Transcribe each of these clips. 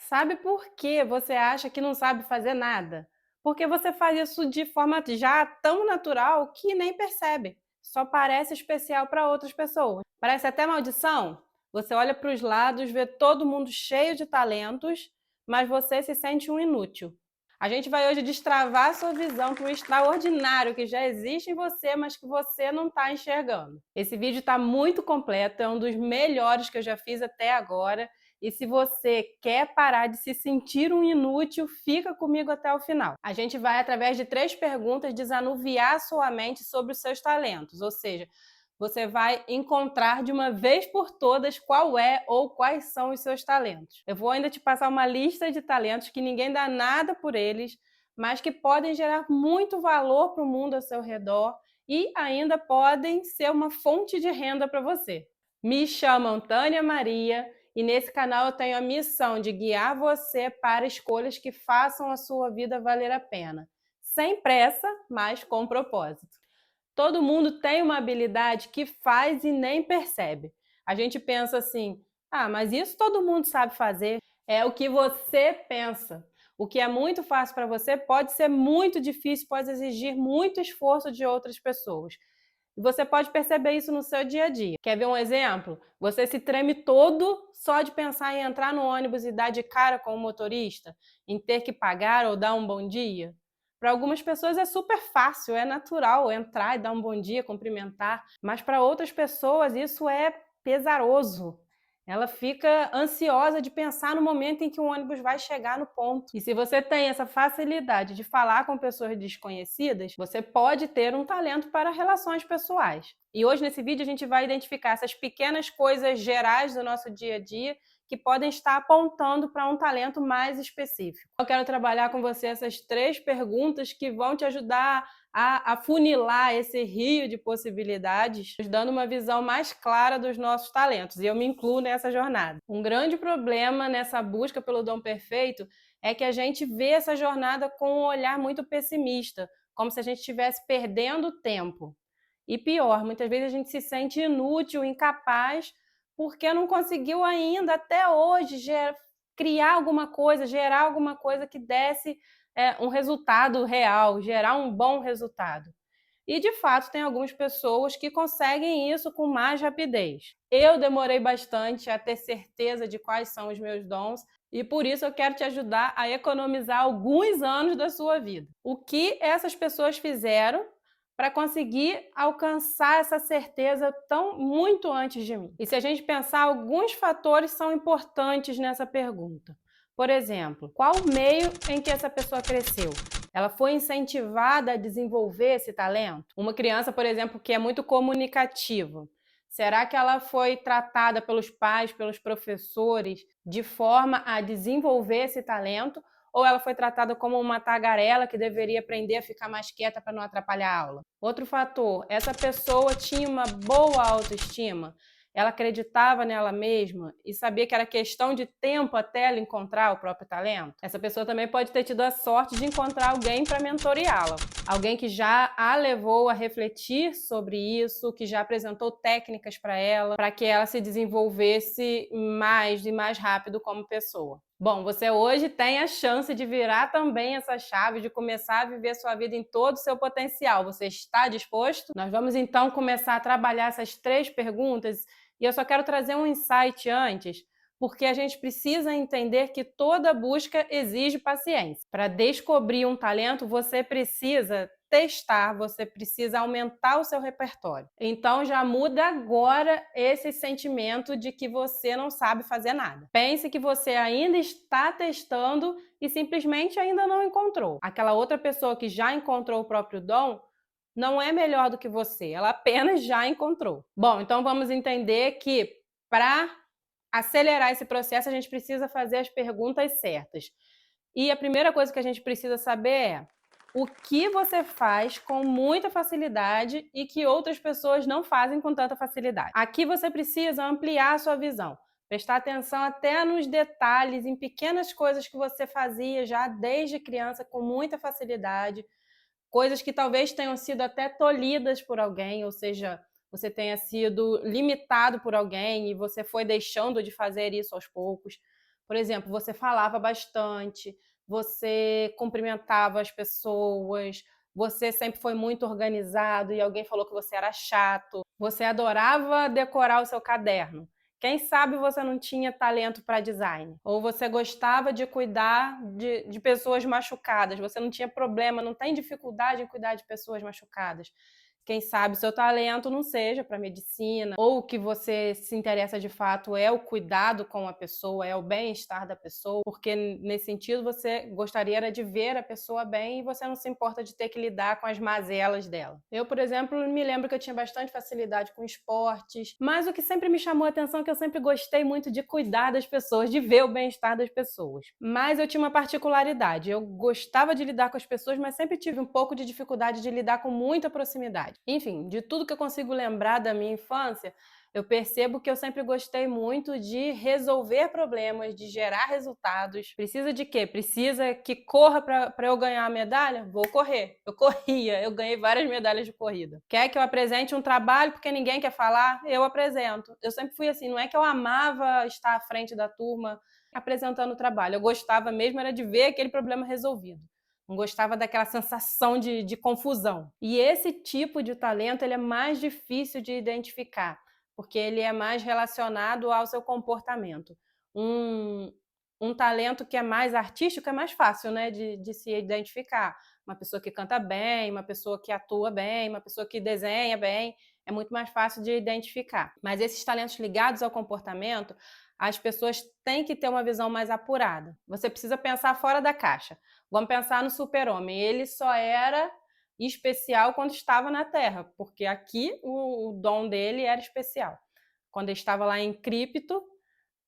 Sabe por que você acha que não sabe fazer nada? Porque você faz isso de forma já tão natural que nem percebe. Só parece especial para outras pessoas. Parece até maldição. Você olha para os lados, vê todo mundo cheio de talentos, mas você se sente um inútil. A gente vai hoje destravar sua visão para o extraordinário que já existe em você, mas que você não está enxergando. Esse vídeo está muito completo, é um dos melhores que eu já fiz até agora. E se você quer parar de se sentir um inútil, fica comigo até o final. A gente vai, através de 3 perguntas, desanuviar sua mente sobre os seus talentos, ou seja, você vai encontrar de uma vez por todas qual é ou quais são os seus talentos. Eu vou ainda te passar uma lista de talentos que ninguém dá nada por eles, mas que podem gerar muito valor para o mundo ao seu redor e ainda podem ser uma fonte de renda para você. Me chamam Tânia Maria e nesse canal eu tenho a missão de guiar você para escolhas que façam a sua vida valer a pena. Sem pressa, mas com propósito. Todo mundo tem uma habilidade que faz e nem percebe. A gente pensa assim, mas isso todo mundo sabe fazer. É o que você pensa. O que é muito fácil para você pode ser muito difícil, pode exigir muito esforço de outras pessoas. E você pode perceber isso no seu dia a dia. Quer ver um exemplo? Você se treme todo só de pensar em entrar no ônibus e dar de cara com o motorista, em ter que pagar ou dar um bom dia. Para algumas pessoas é super fácil, é natural entrar e dar um bom dia, cumprimentar, mas para outras pessoas isso é pesaroso. Ela fica ansiosa de pensar no momento em que o ônibus vai chegar no ponto. E se você tem essa facilidade de falar com pessoas desconhecidas, você pode ter um talento para relações pessoais. E hoje nesse vídeo a gente vai identificar essas pequenas coisas gerais do nosso dia a dia que podem estar apontando para um talento mais específico. Eu quero trabalhar com você essas 3 perguntas que vão te ajudar a afunilar esse rio de possibilidades, nos dando uma visão mais clara dos nossos talentos, e eu me incluo nessa jornada. Um grande problema nessa busca pelo dom perfeito é que a gente vê essa jornada com um olhar muito pessimista, como se a gente estivesse perdendo tempo. E pior, muitas vezes a gente se sente inútil, incapaz, porque não conseguiu ainda, até hoje, criar alguma coisa, gerar alguma coisa que desse um resultado real, gerar um bom resultado. E, de fato, tem algumas pessoas que conseguem isso com mais rapidez. Eu demorei bastante a ter certeza de quais são os meus dons e, por isso, eu quero te ajudar a economizar alguns anos da sua vida. O que essas pessoas fizeram para conseguir alcançar essa certeza muito antes de mim? E se a gente pensar, alguns fatores são importantes nessa pergunta. Por exemplo, qual o meio em que essa pessoa cresceu? Ela foi incentivada a desenvolver esse talento? Uma criança, por exemplo, que é muito comunicativa, será que ela foi tratada pelos pais, pelos professores, de forma a desenvolver esse talento? Ou ela foi tratada como uma tagarela que deveria aprender a ficar mais quieta para não atrapalhar a aula? Outro fator, essa pessoa tinha uma boa autoestima? Ela acreditava nela mesma e sabia que era questão de tempo até ela encontrar o próprio talento? Essa pessoa também pode ter tido a sorte de encontrar alguém para mentoreá-la. Alguém que já a levou a refletir sobre isso, que já apresentou técnicas para ela, para que ela se desenvolvesse mais e mais rápido como pessoa. Bom, você hoje tem a chance de virar também essa chave, de começar a viver sua vida em todo o seu potencial. Você está disposto? Nós vamos então começar a trabalhar essas 3 perguntas e eu só quero trazer um insight antes, porque a gente precisa entender que toda busca exige paciência. Para descobrir um talento, você precisa testar, você precisa aumentar o seu repertório. Então já muda agora esse sentimento de que você não sabe fazer nada. Pense que você ainda está testando e simplesmente ainda não encontrou. Aquela outra pessoa que já encontrou o próprio dom não é melhor do que você, ela apenas já encontrou. Bom, então vamos entender que para acelerar esse processo a gente precisa fazer as perguntas certas. E a primeira coisa que a gente precisa saber é: o que você faz com muita facilidade e que outras pessoas não fazem com tanta facilidade? Aqui você precisa ampliar a sua visão, prestar atenção até nos detalhes, em pequenas coisas que você fazia já desde criança com muita facilidade, coisas que talvez tenham sido até tolhidas por alguém, ou seja, você tenha sido limitado por alguém e você foi deixando de fazer isso aos poucos. Por exemplo, você falava bastante, você cumprimentava as pessoas, você sempre foi muito organizado e alguém falou que você era chato, você adorava decorar o seu caderno. Quem sabe você não tinha talento para design? Ou você gostava de cuidar de pessoas machucadas, você não tinha problema, não tem dificuldade em cuidar de pessoas machucadas. Quem sabe seu talento não seja para medicina, ou o que você se interessa de fato é o cuidado com a pessoa, é o bem-estar da pessoa, porque nesse sentido você gostaria de ver a pessoa bem e você não se importa de ter que lidar com as mazelas dela. Eu, por exemplo, me lembro que eu tinha bastante facilidade com esportes, mas o que sempre me chamou a atenção é que eu sempre gostei muito de cuidar das pessoas, de ver o bem-estar das pessoas. Mas eu tinha uma particularidade, eu gostava de lidar com as pessoas, mas sempre tive um pouco de dificuldade de lidar com muita proximidade. Enfim, de tudo que eu consigo lembrar da minha infância, eu percebo que eu sempre gostei muito de resolver problemas, de gerar resultados. Precisa de quê? Precisa que corra para eu ganhar a medalha? Vou correr. Eu corria, eu ganhei várias medalhas de corrida. Quer que eu apresente um trabalho porque ninguém quer falar? Eu apresento. Eu sempre fui assim, não é que eu amava estar à frente da turma apresentando o trabalho. Eu gostava mesmo era de ver aquele problema resolvido. Não gostava daquela sensação de confusão. E esse tipo de talento ele é mais difícil de identificar, porque ele é mais relacionado ao seu comportamento. Um talento que é mais artístico é mais fácil, né, de se identificar. Uma pessoa que canta bem, uma pessoa que atua bem, uma pessoa que desenha bem, é muito mais fácil de identificar. Mas esses talentos ligados ao comportamento, as pessoas têm que ter uma visão mais apurada. Você precisa pensar fora da caixa. Vamos pensar no Super-Homem. Ele só era especial quando estava na Terra, porque aqui o dom dele era especial. Quando ele estava lá em Crípto,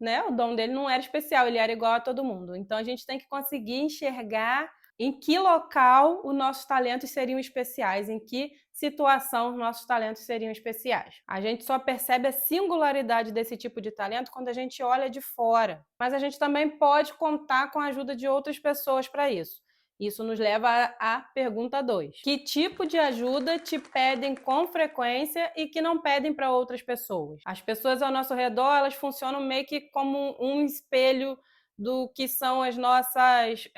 né, o dom dele não era especial, ele era igual a todo mundo. Então a gente tem que conseguir enxergar em que local os nossos talentos seriam especiais, em que situação os nossos talentos seriam especiais. A gente só percebe a singularidade desse tipo de talento quando a gente olha de fora, mas a gente também pode contar com a ajuda de outras pessoas para isso. Isso nos leva à pergunta 2. Que tipo de ajuda te pedem com frequência e que não pedem para outras pessoas? As pessoas ao nosso redor, elas funcionam meio que como um espelho do que são as nossas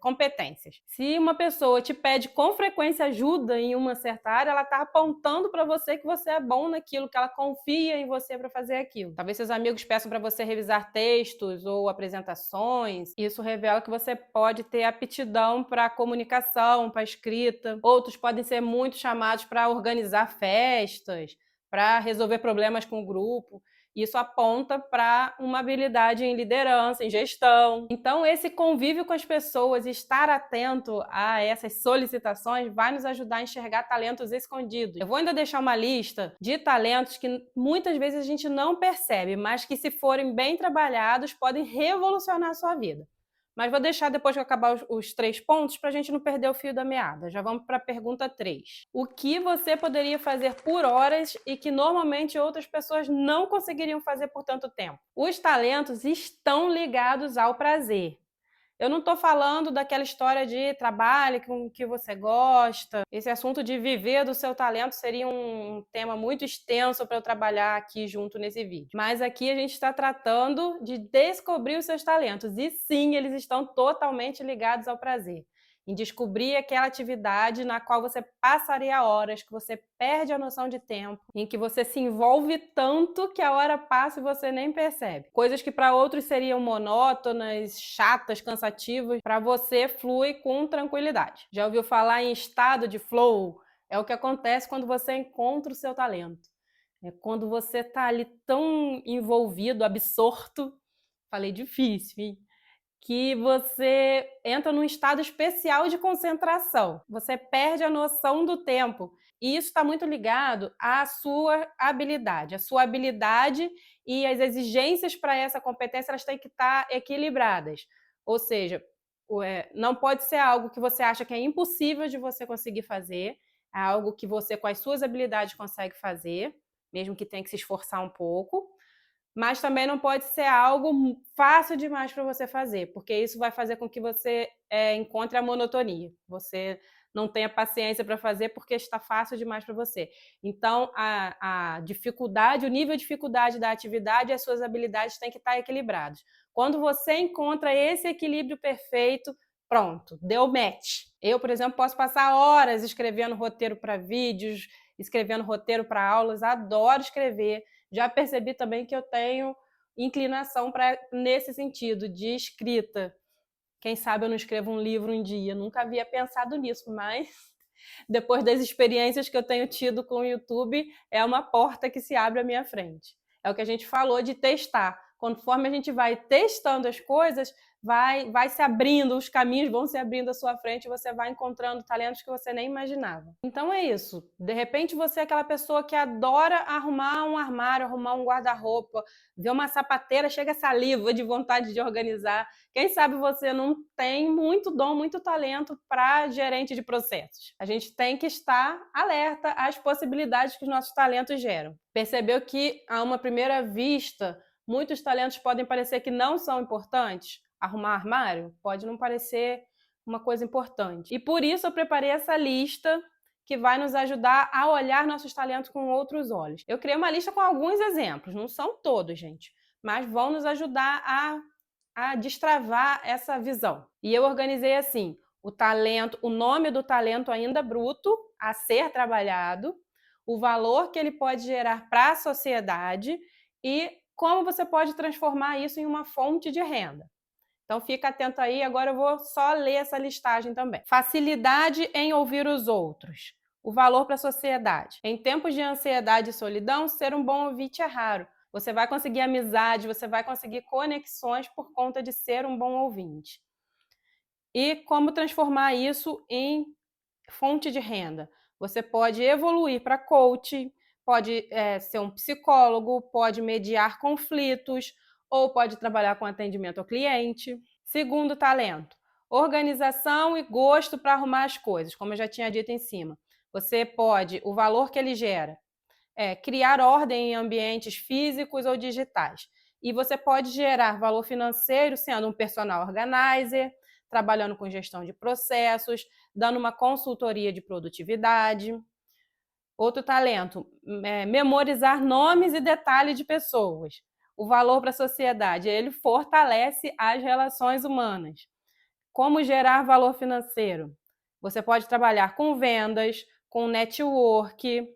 competências. Se uma pessoa te pede com frequência ajuda em uma certa área, ela está apontando para você que você é bom naquilo, que ela confia em você para fazer aquilo. Talvez seus amigos peçam para você revisar textos ou apresentações. Isso revela que você pode ter aptidão para comunicação, para escrita. Outros podem ser muito chamados para organizar festas, para resolver problemas com o grupo. Isso aponta para uma habilidade em liderança, em gestão. Então, esse convívio com as pessoas e estar atento a essas solicitações vai nos ajudar a enxergar talentos escondidos. Eu vou ainda deixar uma lista de talentos que muitas vezes a gente não percebe, mas que, se forem bem trabalhados, podem revolucionar a sua vida. Mas vou deixar depois que eu acabar os 3 pontos para a gente não perder o fio da meada. Já vamos para a pergunta 3. O que você poderia fazer por horas e que normalmente outras pessoas não conseguiriam fazer por tanto tempo? Os talentos estão ligados ao prazer. Eu não estou falando daquela história de trabalho com o que você gosta. Esse assunto de viver do seu talento seria um tema muito extenso para eu trabalhar aqui junto nesse vídeo. Mas aqui a gente está tratando de descobrir os seus talentos. E sim, eles estão totalmente ligados ao prazer. Em descobrir aquela atividade na qual você passaria horas, que você perde a noção de tempo, em que você se envolve tanto que a hora passa e você nem percebe. Coisas que para outros seriam monótonas, chatas, cansativas, para você flui com tranquilidade. Já ouviu falar em estado de flow? É o que acontece quando você encontra o seu talento. É quando você está ali tão envolvido, absorto, falei difícil, hein? Que você entra num estado especial de concentração. Você perde a noção do tempo. E isso está muito ligado à sua habilidade. A sua habilidade e as exigências para essa competência elas têm que estar equilibradas. Ou seja, não pode ser algo que você acha que é impossível de você conseguir fazer, é algo que você, com as suas habilidades, consegue fazer, mesmo que tenha que se esforçar um pouco. mas também não pode ser algo fácil demais para você fazer, porque isso vai fazer com que você encontre a monotonia. Você não tenha paciência para fazer porque está fácil demais para você. Então, a dificuldade, o nível de dificuldade da atividade e as suas habilidades têm que estar equilibrados. Quando você encontra esse equilíbrio perfeito, pronto, deu match. Eu, por exemplo, posso passar horas escrevendo roteiro para vídeos, escrevendo roteiro para aulas, adoro escrever. Já percebi também que eu tenho inclinação nesse sentido, de escrita. Quem sabe eu não escrevo um livro um dia. Nunca havia pensado nisso, mas depois das experiências que eu tenho tido com o YouTube, é uma porta que se abre à minha frente. É o que a gente falou de testar. Conforme a gente vai testando as coisas, vai se abrindo, os caminhos vão se abrindo à sua frente e você vai encontrando talentos que você nem imaginava. Então é isso. De repente você é aquela pessoa que adora arrumar um armário, arrumar um guarda-roupa, ver uma sapateira, chega saliva de vontade de organizar. Quem sabe você não tem muito dom, muito talento para gerente de processos. A gente tem que estar alerta às possibilidades que os nossos talentos geram. Percebeu que, a uma primeira vista, muitos talentos podem parecer que não são importantes? Arrumar armário pode não parecer uma coisa importante. E por isso eu preparei essa lista que vai nos ajudar a olhar nossos talentos com outros olhos. Eu criei uma lista com alguns exemplos, não são todos, gente, mas vão nos ajudar a destravar essa visão. E eu organizei assim: o talento, o nome do talento ainda bruto a ser trabalhado, o valor que ele pode gerar para a sociedade e como você pode transformar isso em uma fonte de renda. Então fica atento aí, agora eu vou só ler essa listagem também. Facilidade em ouvir os outros. O valor para a sociedade. Em tempos de ansiedade e solidão, ser um bom ouvinte é raro. Você vai conseguir amizade, você vai conseguir conexões por conta de ser um bom ouvinte. E como transformar isso em fonte de renda? Você pode evoluir para coach, pode ser um psicólogo, pode mediar conflitos, ou pode trabalhar com atendimento ao cliente. Segundo talento, organização e gosto para arrumar as coisas, como eu já tinha dito em cima. Você pode, o valor que ele gera, criar ordem em ambientes físicos ou digitais. E você pode gerar valor financeiro sendo um personal organizer, trabalhando com gestão de processos, dando uma consultoria de produtividade. Outro talento, memorizar nomes e detalhes de pessoas. O valor para a sociedade, ele fortalece as relações humanas. Como gerar valor financeiro? Você pode trabalhar com vendas, com network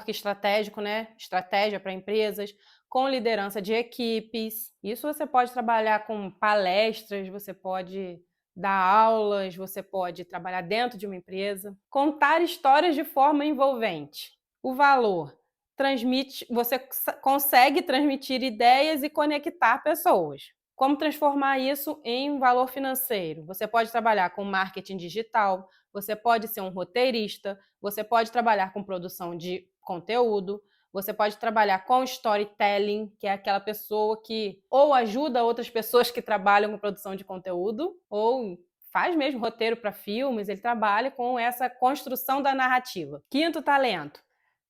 estratégico, né? Estratégia para empresas, com liderança de equipes. Isso você pode trabalhar com palestras, você pode dar aulas, você pode trabalhar dentro de uma empresa. Contar histórias de forma envolvente. O valor transmite, você consegue transmitir ideias e conectar pessoas. Como transformar isso em valor financeiro? Você pode trabalhar com marketing digital, você pode ser um roteirista, você pode trabalhar com produção de conteúdo, você pode trabalhar com storytelling, que é aquela pessoa que ou ajuda outras pessoas que trabalham com produção de conteúdo, ou faz mesmo roteiro para filmes, ele trabalha com essa construção da narrativa. Quinto talento,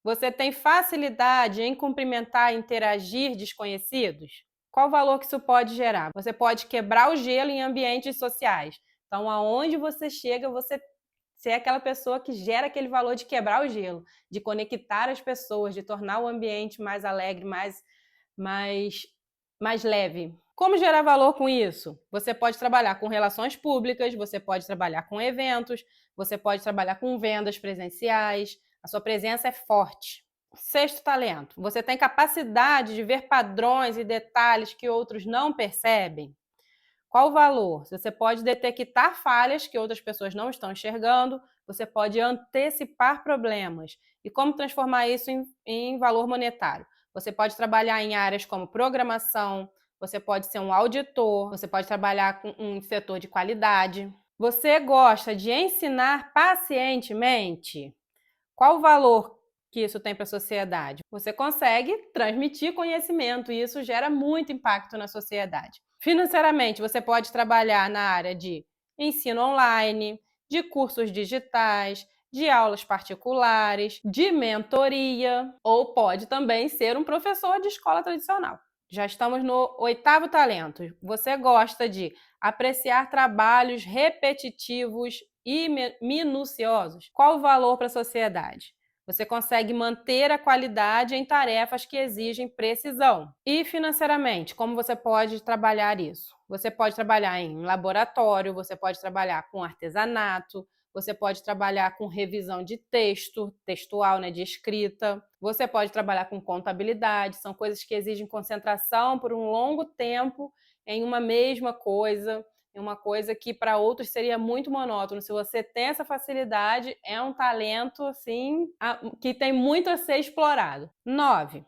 você tem facilidade em cumprimentar e interagir desconhecidos? Qual o valor que isso pode gerar? Você pode quebrar o gelo em ambientes sociais. Então, aonde você chega, você é aquela pessoa que gera aquele valor de quebrar o gelo, de conectar as pessoas, de tornar o ambiente mais alegre, mais leve. Como gerar valor com isso? Você pode trabalhar com relações públicas, você pode trabalhar com eventos, você pode trabalhar com vendas presenciais, a sua presença é forte. Sexto talento, você tem capacidade de ver padrões e detalhes que outros não percebem? Qual o valor? Você pode detectar falhas que outras pessoas não estão enxergando, você pode antecipar problemas. E como transformar isso em valor monetário? Você pode trabalhar em áreas como programação, você pode ser um auditor, você pode trabalhar com um setor de qualidade. Você gosta de ensinar pacientemente? Qual o valor que isso tem para a sociedade? Você consegue transmitir conhecimento e isso gera muito impacto na sociedade. Financeiramente, você pode trabalhar na área de ensino online, de cursos digitais, de aulas particulares, de mentoria, ou pode também ser um professor de escola tradicional. Já estamos no 8º talento. Você gosta de apreciar trabalhos repetitivos e minuciosos? Qual o valor para a sociedade? Você consegue manter a qualidade em tarefas que exigem precisão. E financeiramente, como você pode trabalhar isso? Você pode trabalhar em laboratório, você pode trabalhar com artesanato, você pode trabalhar com revisão de textual, né, de escrita. Você pode trabalhar com contabilidade, são coisas que exigem concentração por um longo tempo em uma mesma coisa. É uma coisa que para outros seria muito monótono. Se você tem essa facilidade, é um talento assim que tem muito a ser explorado. 9.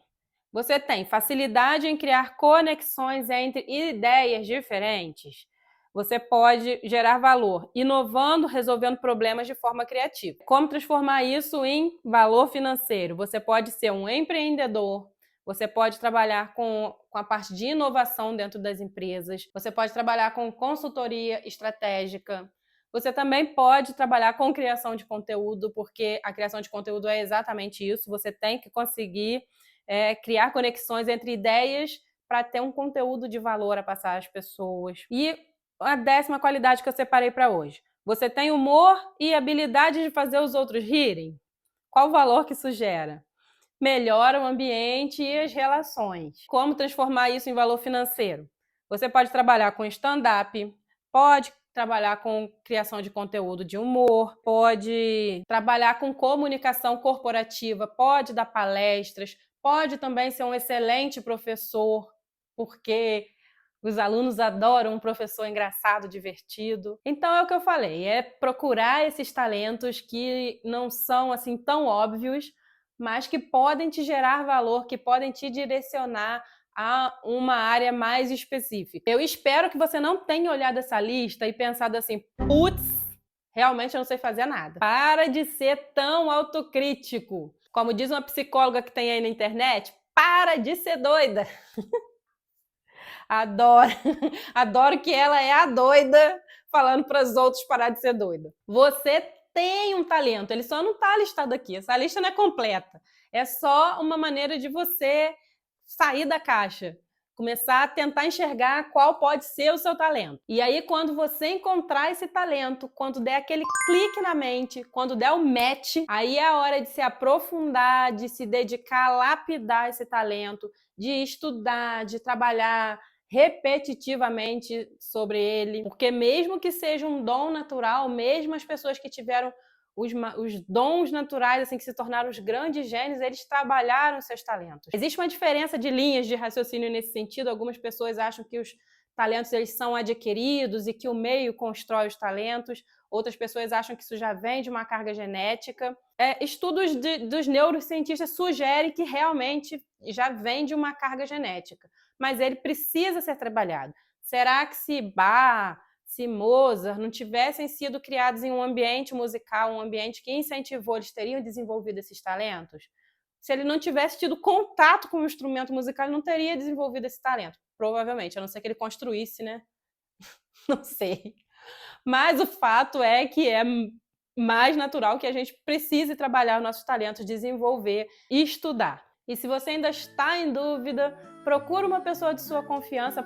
Você tem facilidade em criar conexões entre ideias diferentes. Você pode gerar valor inovando, resolvendo problemas de forma criativa. Como transformar isso em valor financeiro? Você pode ser um empreendedor. Você pode trabalhar com a parte de inovação dentro das empresas. Você pode trabalhar com consultoria estratégica. Você também pode trabalhar com criação de conteúdo, porque a criação de conteúdo é exatamente isso. Você tem que conseguir criar conexões entre ideias para ter um conteúdo de valor a passar às pessoas. E a 10ª qualidade que eu separei para hoje. Você tem humor e habilidade de fazer os outros rirem? Qual o valor que isso gera? Melhora o ambiente e as relações. Como transformar isso em valor financeiro? Você pode trabalhar com stand-up, pode trabalhar com criação de conteúdo de humor, pode trabalhar com comunicação corporativa, pode dar palestras, pode também ser um excelente professor, porque os alunos adoram um professor engraçado, divertido. Então é o que eu falei, é procurar esses talentos que não são assim tão óbvios, mas que podem te gerar valor, que podem te direcionar a uma área mais específica. Eu espero que você não tenha olhado essa lista e pensado assim, putz, realmente eu não sei fazer nada. Para de ser tão autocrítico. Como diz uma psicóloga que tem aí na internet, para de ser doida. Adoro, adoro que ela é a doida falando para os outros parar de ser doida. Você tem um talento, ele só não está listado aqui. Essa lista não é completa. É só uma maneira de você sair da caixa, começar a tentar enxergar qual pode ser o seu talento. E aí, quando você encontrar esse talento, quando der aquele clique na mente, quando der o match, aí é a hora de se aprofundar, de se dedicar a lapidar esse talento, de estudar, de trabalhar repetitivamente sobre ele, porque mesmo que seja um dom natural, mesmo as pessoas que tiveram os dons naturais, assim, que se tornaram os grandes gênios, eles trabalharam seus talentos. Existe uma diferença de linhas de raciocínio nesse sentido. Algumas pessoas acham que os talentos eles são adquiridos e que o meio constrói os talentos. Outras pessoas acham que isso já vem de uma carga genética. Estudos dos neurocientistas sugerem que realmente já vem de uma carga genética, mas ele precisa ser trabalhado. Será que se Mozart não tivessem sido criados em um ambiente musical, um ambiente que incentivou, eles teriam desenvolvido esses talentos? Se ele não tivesse tido contato com o instrumento musical, ele não teria desenvolvido esse talento. Provavelmente, a não ser que ele construísse, né? Não sei. Mas o fato é que é mais natural que a gente precise trabalhar os nossos talentos, desenvolver e estudar. E se você ainda está em dúvida, procura uma pessoa de sua confiança,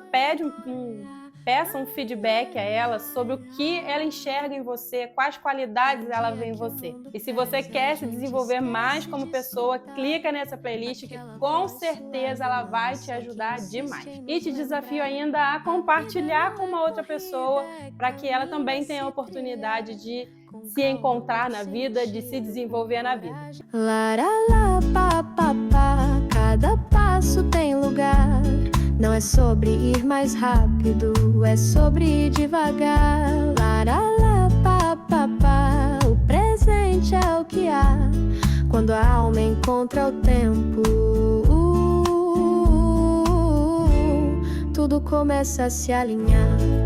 peça um feedback a ela sobre o que ela enxerga em você, quais qualidades ela vê em você. E se você quer se desenvolver mais como pessoa, clica nessa playlist que com certeza ela vai te ajudar demais. E te desafio ainda a compartilhar com uma outra pessoa para que ela também tenha a oportunidade de se encontrar na vida, de se desenvolver na vida. Cada passo tem lugar. Não é sobre ir mais rápido, é sobre ir devagar. O presente é o que há quando a alma encontra o tempo. Tudo começa a se alinhar.